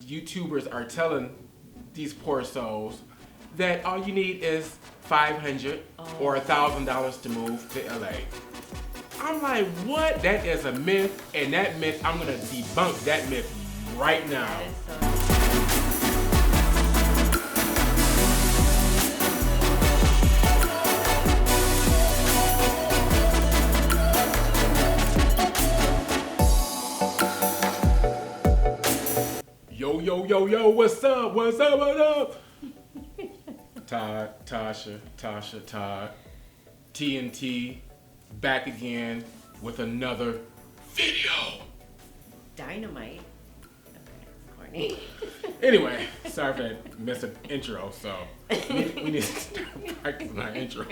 YouTubers are telling these poor souls that all you need is $500 or $1,000 to move to LA. I'm like, what? That is a myth, and that myth, I'm gonna debunk that myth right now. That is so. Yo, yo, yo, yo, what's up? What's up? What up? Todd, Tasha, Todd, TNT, back again with another video. Dynamite. Okay, corny. Anyway, sorry for that messed up intro, so we need to start practicing our intro.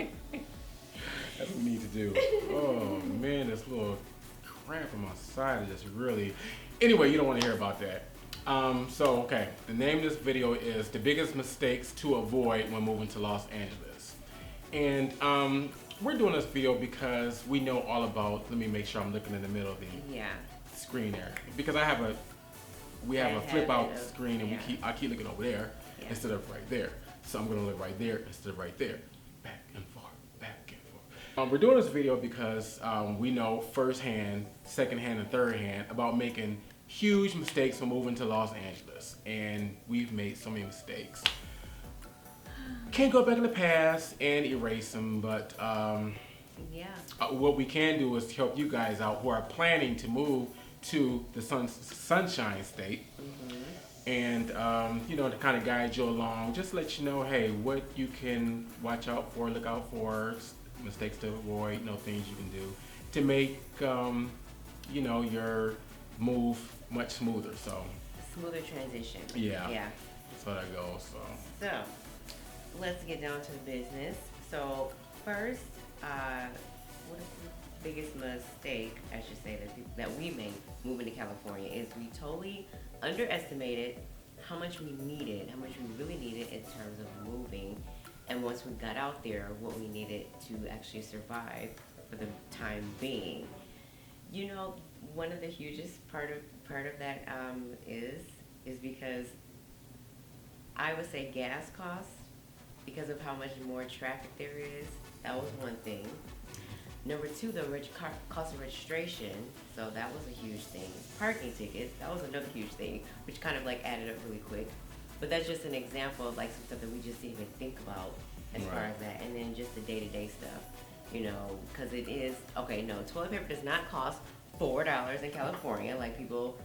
That's what we need to do. Oh man, this little cramp on my side is just really... Anyway, you don't want to hear about that. Okay, the name of this video is The Biggest Mistakes to Avoid When Moving to Los Angeles. And we're doing this video because we know all about, let me make sure I'm looking in the middle of the screen there. Because we have a flip out screen and I keep looking over there instead of right there. So I'm gonna look right there instead of right there. Back and forth, back and forth. We're doing this video because we know firsthand, secondhand, and third hand about making huge mistakes when moving to Los Angeles, and we've made so many mistakes. Can't go back in the past and erase them, but what we can do is help you guys out who are planning to move to the Sunshine State, and to kind of guide you along, just let you know, hey, what you can watch out for, look out for, mistakes to avoid, things you can do to make your move much smoother. So Smoother transition. Yeah. Yeah. That's how that goes. So let's get down to the business. So first, what is the biggest mistake, I should say, that we made moving to California is we totally underestimated how much we really needed in terms of moving. And once we got out there, what we needed to actually survive for the time being. One of the hugest part of that is because I would say gas costs, because of how much more traffic there is. That was one thing. Number two, the cost of registration. So that was a huge thing. Parking tickets, that was another huge thing, which kind of added up really quick. But that's just an example of some stuff that we just didn't even think about as far as that. And then just the day-to-day stuff, because it is, toilet paper does not cost $4 in California, people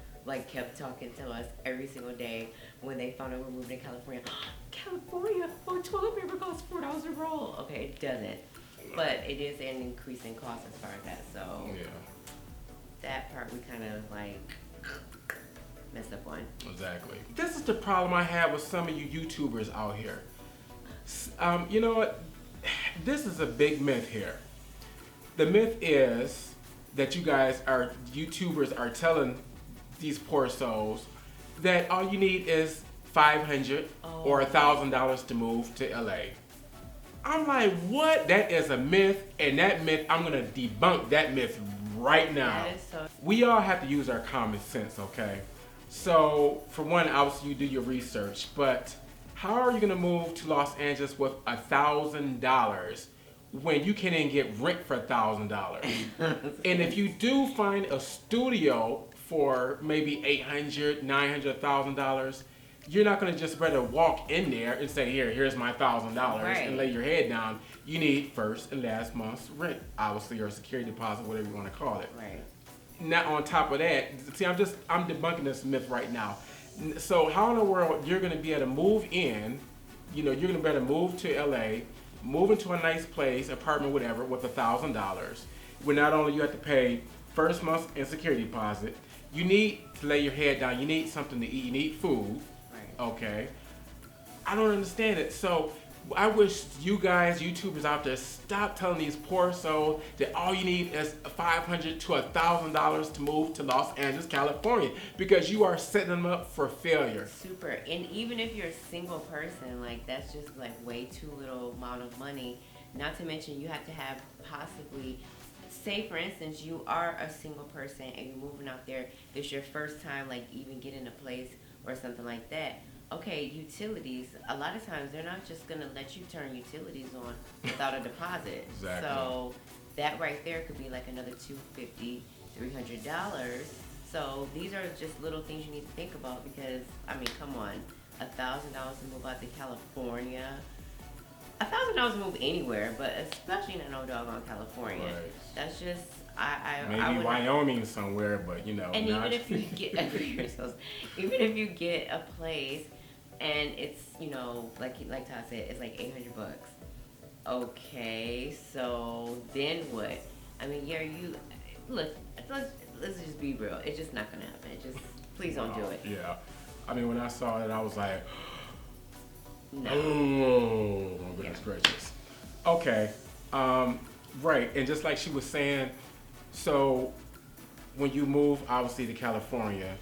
kept talking to us every single day when they found out we were moving to California. California, toilet paper costs $4 a roll. Okay, it doesn't, but it is an increase in cost as far as that. So that part we kind of messed up on. Exactly. This is the problem I have with some of you YouTubers out here. You know what? This is a big myth here. The myth is that YouTubers are telling these poor souls that all you need is $500 or $1,000 to move to LA. I'm like, what? That is a myth, and that myth, I'm gonna debunk that myth right now. That is so. We all have to use our common sense, okay? So, for one, obviously you do your research, but how are you gonna move to Los Angeles with $1,000 when you can't even get rent for $1,000? And if you do find a studio for maybe $800, $900, $1,000, you're not gonna just rather walk in there and say, here's my $1,000 and lay your head down. You need first and last month's rent, obviously, or security deposit, whatever you want to call it. Right. Now, on top of that, see, I'm debunking this myth right now. So how in the world you're gonna be able to move in? You're gonna be able to move to LA, move into a nice place, apartment, whatever, with $1,000. Where not only you have to pay first month's and security deposit, you need to lay your head down. You need something to eat. You need food. Right. Okay. I don't understand it. So I wish you guys, YouTubers out there, stop telling these poor souls that all you need is $500 to $1,000 to move to Los Angeles, California, because you are setting them up for failure. Super. And even if you're a single person, that's just way too little amount of money. Not to mention you have to have possibly, say for instance, you are a single person and you're moving out there. It's your first time even getting a place or something like that. Okay, utilities. A lot of times they're not just gonna let you turn utilities on without a deposit. Exactly. So that right there could be like another $250, $300. So these are just little things you need to think about because I mean, come on, $1,000 to move out to California. $1,000 to move anywhere, but especially in no doggone California. Right. That's just I Maybe Wyoming somewhere, but and even if you get even if you get a place and it's like Todd said, it's like $800. Okay, so then what? I mean, yeah, you look. Let's just be real. It's just not gonna happen. Just please don't do it. Yeah, I mean, when I saw it, I was like, no. Oh my goodness gracious. Okay, right, and just like she was saying, so when you move, obviously to California,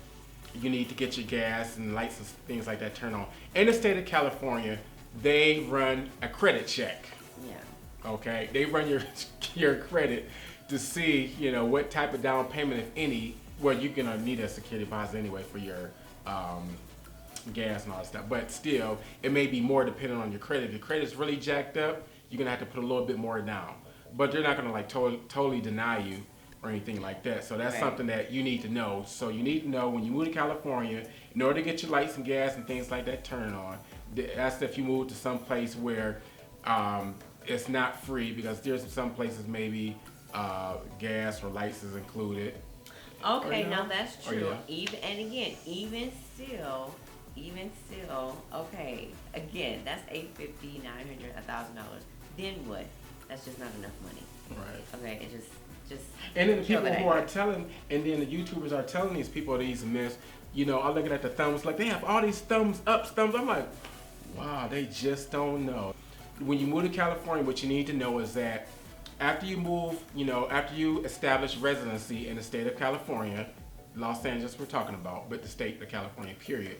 you need to get your gas and lights and things like that turned on. In the state of California, they run a credit check. Yeah. Okay, they run your credit to see what type of down payment, if any. Well, you're gonna need a security deposit anyway for your gas and all that stuff. But still, it may be more dependent on your credit. If your credit's really jacked up, you're gonna have to put a little bit more down. But they're not gonna like totally deny you or anything like that. So that's something that you need to know. So you need to know when you move to California, in order to get your lights and gas and things like that turned on. That's if you move to some place where it's not free, because there's some places maybe gas or lights is included. Okay, now that's true. Even still, okay. Again, that's $850, $900, $1,000. Then what? That's just not enough money. Right. Okay, it just. And then the people who are telling, and then the YouTubers are telling these people these myths. I'm looking at the thumbs, like they have all these thumbs up, thumbs. I'm like, wow, they just don't know. When you move to California, what you need to know is that after you move, after you establish residency in the state of California, Los Angeles we're talking about, but the state of California, period,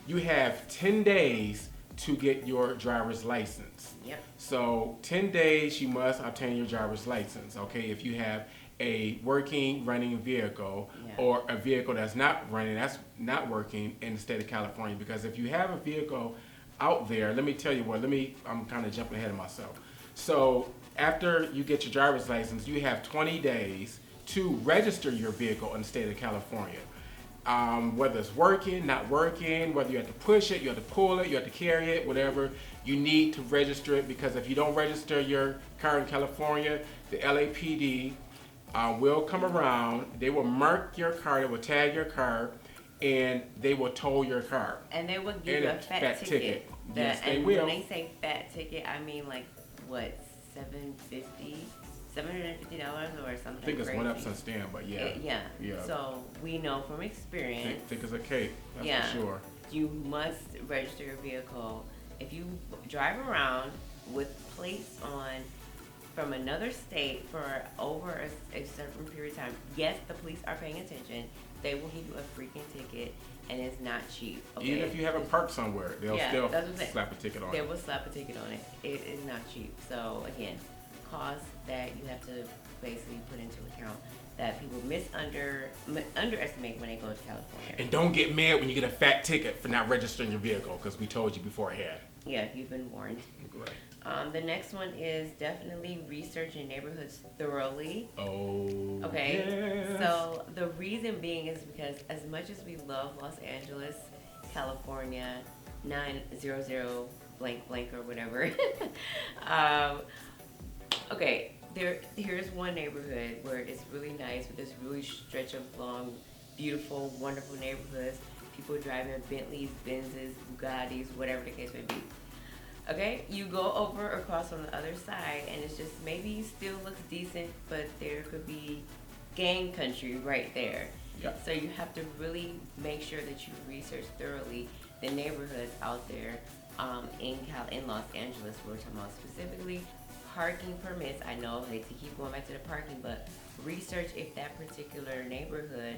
you have 10 days to get your driver's license. Yep. So 10 days you must obtain your driver's license, okay? If you have a running vehicle, or a vehicle that's not running, that's not working in the state of California. Because if you have a vehicle out there, let me tell you what, I'm kind of jumping ahead of myself. So after you get your driver's license, you have 20 days to register your vehicle in the state of California. Whether it's working, not working, whether you have to push it, you have to pull it, you have to carry it, whatever, you need to register it, because if you don't register your car in California, the LAPD will come around, they will mark your car, they will tag your car, and they will tow your car. And they will give you a fat ticket. Yes, they and will. When they say fat ticket, I mean like what, $750 or something. I think it's crazy. went up since then, but yeah. So we know from experience. Thick as a cake, that's for sure. You must register your vehicle. If you drive around with plates on from another state for over a certain period of time, yes, the police are paying attention. They will give you a freaking ticket, and it's not cheap. Okay? Even if you haven't parked somewhere, they'll still slap a ticket on it. They will slap a ticket on it. It is not cheap. So again, costs that you have to basically put into account that people underestimate when they go to California. And don't get mad when you get a fat ticket for not registering your vehicle, because we told you beforehand. Yeah, you've been warned. Right. The next one is definitely research your neighborhoods thoroughly. Oh. Okay. Yes. So the reason being is because as much as we love Los Angeles, California, 900 blank blank or whatever. Okay, here's one neighborhood where it's really nice, with this really stretch of long, beautiful, wonderful neighborhoods. People driving Bentleys, Benzes, Bugattis, whatever the case may be. Okay, you go over across on the other side, and it's just maybe still looks decent, but there could be gang country right there. Yep. So you have to really make sure that you research thoroughly the neighborhoods out there in Los Angeles. We're talking about specifically parking permits. I know I hate to keep going back to the parking, but research if that particular neighborhood,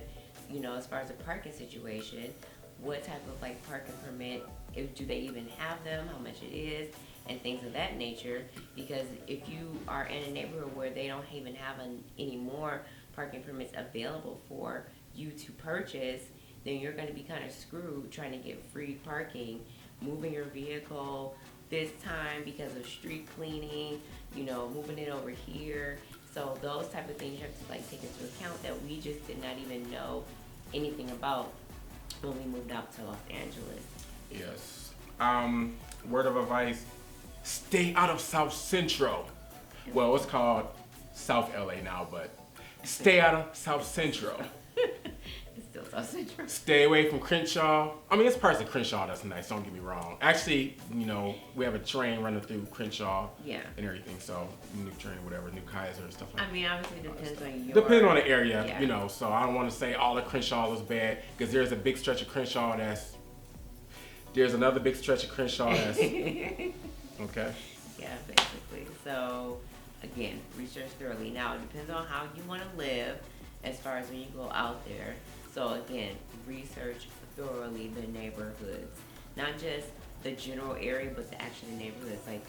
as far as the parking situation, what type of parking permit, do they even have them, how much it is, and things of that nature. Because if you are in a neighborhood where they don't even have any more parking permits available for you to purchase, then you're going to be kind of screwed trying to get free parking, moving your vehicle this time because of street cleaning, moving it over here. So those type of things you have to like take into account that we just did not even know anything about when we moved out to Los Angeles. Yes. Word of advice: stay out of South Central. Well, it's called South LA now, but stay out of South Central. It's still South Central. Stay away from Crenshaw. I mean, it's parts of Crenshaw that's nice, don't get me wrong. Actually, we have a train running through Crenshaw and everything, so new train, whatever, new Kaiser and stuff like that. I mean, obviously it depends on your... Depending on the area, so I don't want to say all of Crenshaw is bad, because there's a big stretch of Crenshaw there's another big stretch of Crenshaw that's... Okay? Yeah, basically. So, again, research thoroughly. Now, it depends on how you want to live as far as when you go out there. So, again, research thoroughly the neighborhoods. Not just the general area, but the actual neighborhoods. Like,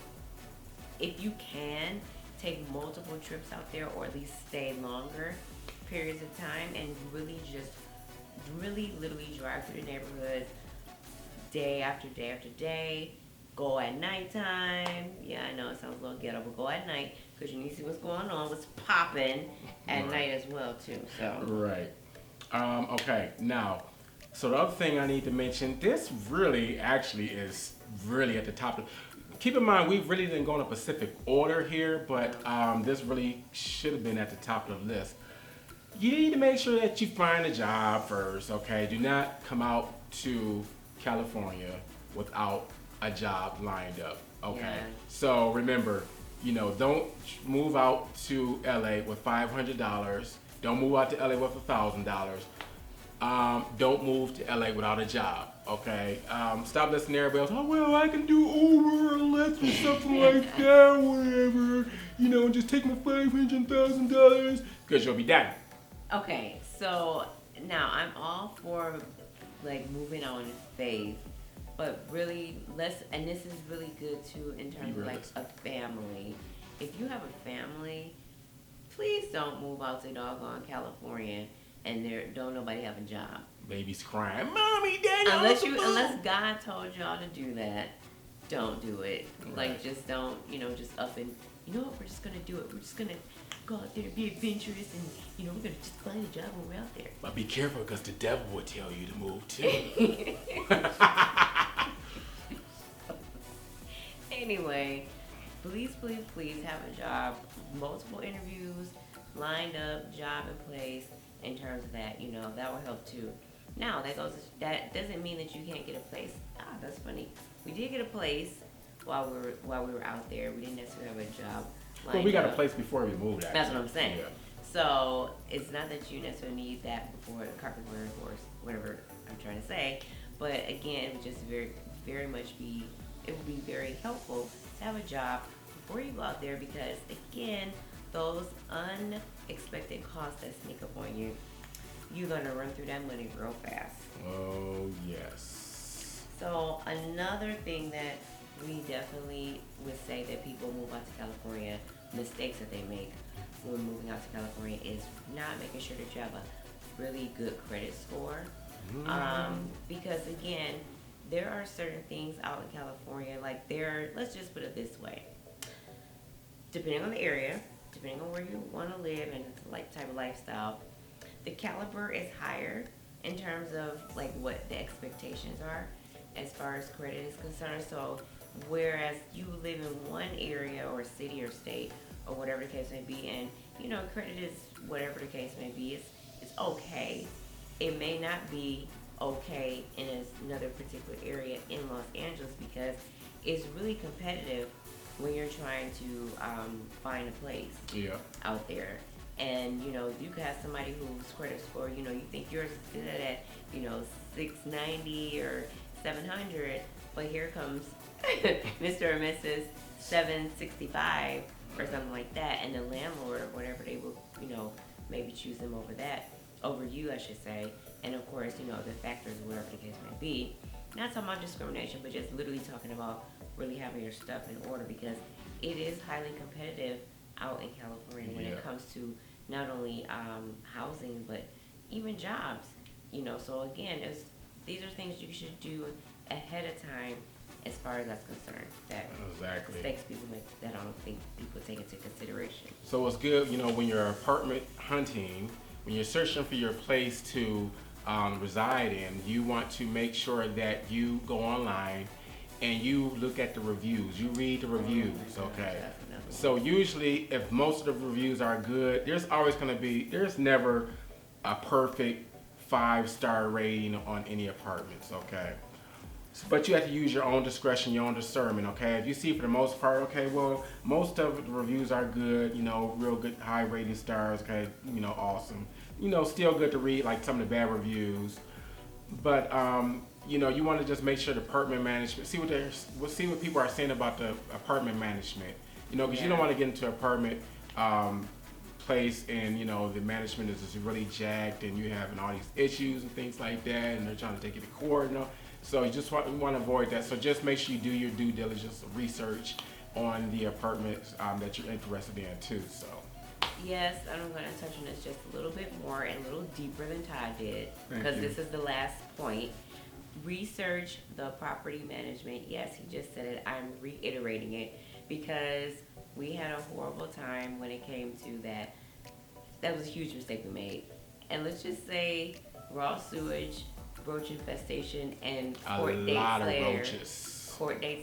if you can, take multiple trips out there, or at least stay longer periods of time, and really literally drive through the neighborhoods day after day after day. Go at nighttime. Yeah, I know it sounds a little ghetto, but go at night because you need to see what's going on, what's popping at night as well too. So right. Okay. Now, so the other thing I need to mention, this really actually is really at the top of. Keep in mind, we really didn't go in a specific order here, but this really should have been at the top of the list. You need to make sure that you find a job first. Okay. Do not come out to California without a job lined up. Okay. Yeah. So remember, don't move out to LA with $500. Don't move out to LA with $1,000. Don't move to LA without a job. Okay. Stop listening to everybody else. Oh well, I can do Uber or Lyft or something like that, whatever. Just take my $500,000 because you'll be dead. Okay, so now I'm all for like moving on faith. But really, and this is really good too in terms of like a family. If you have a family, please don't move out to doggone California and don't nobody have a job. Baby's crying, Mommy, Daddy. Unless God told y'all to do that, don't do it. Right. Like just don't, just up and what, we're just gonna do it. We're just gonna go out there, be adventurous, and we're gonna just find a job when we're out there. But be careful, because the devil will tell you to move too. Anyway, please have a job, multiple interviews lined up, job in place in terms of that, that will help too. Now, that doesn't mean that you can't get a place. That's funny. We did get a place while we were out there. We didn't necessarily have a job lined Well, we got up. a place before we moved, actually. That's what I'm saying. Yeah. So, it's not that you necessarily need that before the carpet burn or whatever I'm trying to say. But again, it would just very much be, it would be very helpful to have a job before you go out there, because again, those unexpected costs that sneak up on you, you're gonna run through that money real fast. Oh yes. So another thing that we definitely would say that people move out to California, mistakes that they make when moving out to California, is not making sure that you have a really good credit score. Because again, there are certain things out in California, like let's just put it this way. Depending on the area, depending on where you want to live and like type of lifestyle, the caliber is higher in terms of like what the expectations are as far as credit is concerned. So whereas you live in one area or city or state or whatever the case may be, and credit is whatever the case may be, it's okay. It may not be okay in another particular area in Los Angeles, because it's really competitive when you're trying to find a place out there. And you could have somebody whose credit score, you think yours is good at 690 or 700, but here comes Mr. or Mrs. 765 or something like that, and the landlord or whatever, they will maybe choose them over you, I should say. And of course, the factors, whatever the case may be. Not talking about discrimination, but just literally talking about really having your stuff in order, because it is highly competitive out in California when it comes to not only housing, but even jobs. You know, so again, these are things you should do ahead of time as far as that's concerned. That Exactly. mistakes people make that I don't think people take into consideration. So it's good, you know, when you're apartment hunting, when you're searching for your place to reside in, you want to make sure that you go online and you look at the reviews. You read the reviews, okay? So usually, if most of the reviews are good, there's never a perfect 5-star rating on any apartments, okay? But you have to use your own discretion, your own discernment, okay? If you see for the most part, okay, well, most of the reviews are good, you know, real good, high rated stars, okay, you know, awesome. You know, still good to read, like some of the bad reviews. But, you know, you want to just make sure the apartment management, see what people are saying about the apartment management. You know, because you don't want to get into an apartment place and, you know, the management is just really jacked and you're having all these issues and things like that and they're trying to take you to court, you know. So you just want to avoid that. So just make sure you do your due diligence research on the apartments that you're interested in too. So. Yes, and I'm going to touch on this just a little bit more and a little deeper than Todd did, because this is the last point. Research the property management. Yes, he just said it. I'm reiterating it because we had a horrible time when it came to that. That was a huge mistake we made. And let's just say raw sewage, roach infestation, and court dates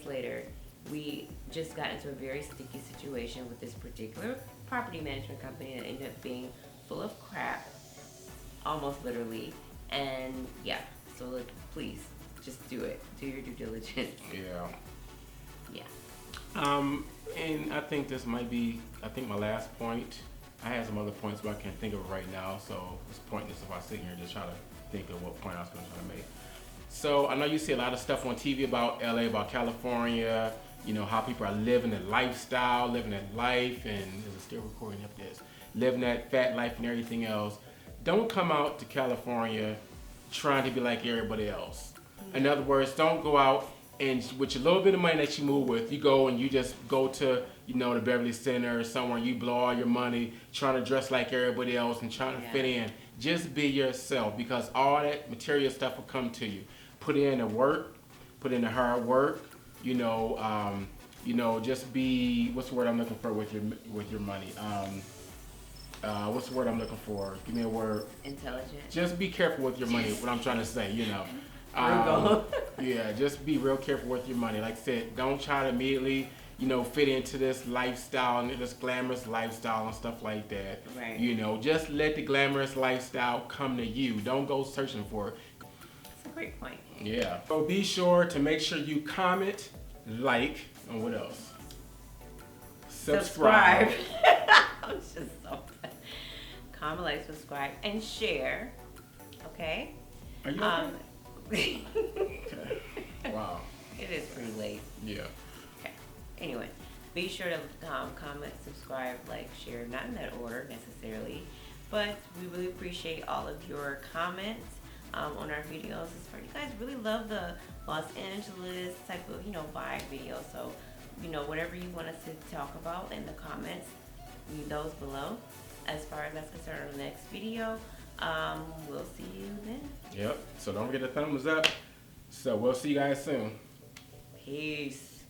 later, we just got into a very sticky situation with this particular property management company that ended up being full of crap, almost literally. And yeah, so look, please just do it. Do your due diligence. Yeah. And I think this might be, my last point. I had some other points, but I can't think of it right now, so it's pointless if I sit here and just try to think of what point I was going to try to make. So I know you see a lot of stuff on TV about LA, about California, you know, how people are living a lifestyle, living that life, and is it still recording up this? Living that fat life and everything else. Don't come out to California trying to be like everybody else. In other words, don't go out and with your little bit of money that you move with, you go and you just go to, you know, the Beverly Center or somewhere, you blow all your money trying to dress like everybody else and trying to fit in. Just be yourself, because all that material stuff will come to you. Put in the work, put in the hard work, you know, just be, what's the word I'm looking for with your money? What's the word I'm looking for? Give me a word. Intelligent. Just be careful with your money, what I'm trying to say, you know. Yeah, just be real careful with your money. Like I said, don't try to immediately, you know, fit into this lifestyle and this glamorous lifestyle and stuff like that. Right. You know, just let the glamorous lifestyle come to you. Don't go searching for it. That's a great point. Yeah. So be sure to make sure you comment, like, and what else? Subscribe. I was just so bad. Comment, like, subscribe, and share. Okay? Are you okay? Okay. Wow. It is pretty late. Yeah. Okay. Anyway, be sure to comment, subscribe, like, share. Not in that order necessarily, but we really appreciate all of your comments on our videos. You guys really love the Los Angeles type of, you know, vibe video. So, you know, whatever you want us to talk about in the comments, leave those below. As far as that's concerned, on the next video, we'll see you then. Yep. So don't forget the thumbs up. So we'll see you guys soon. Peace.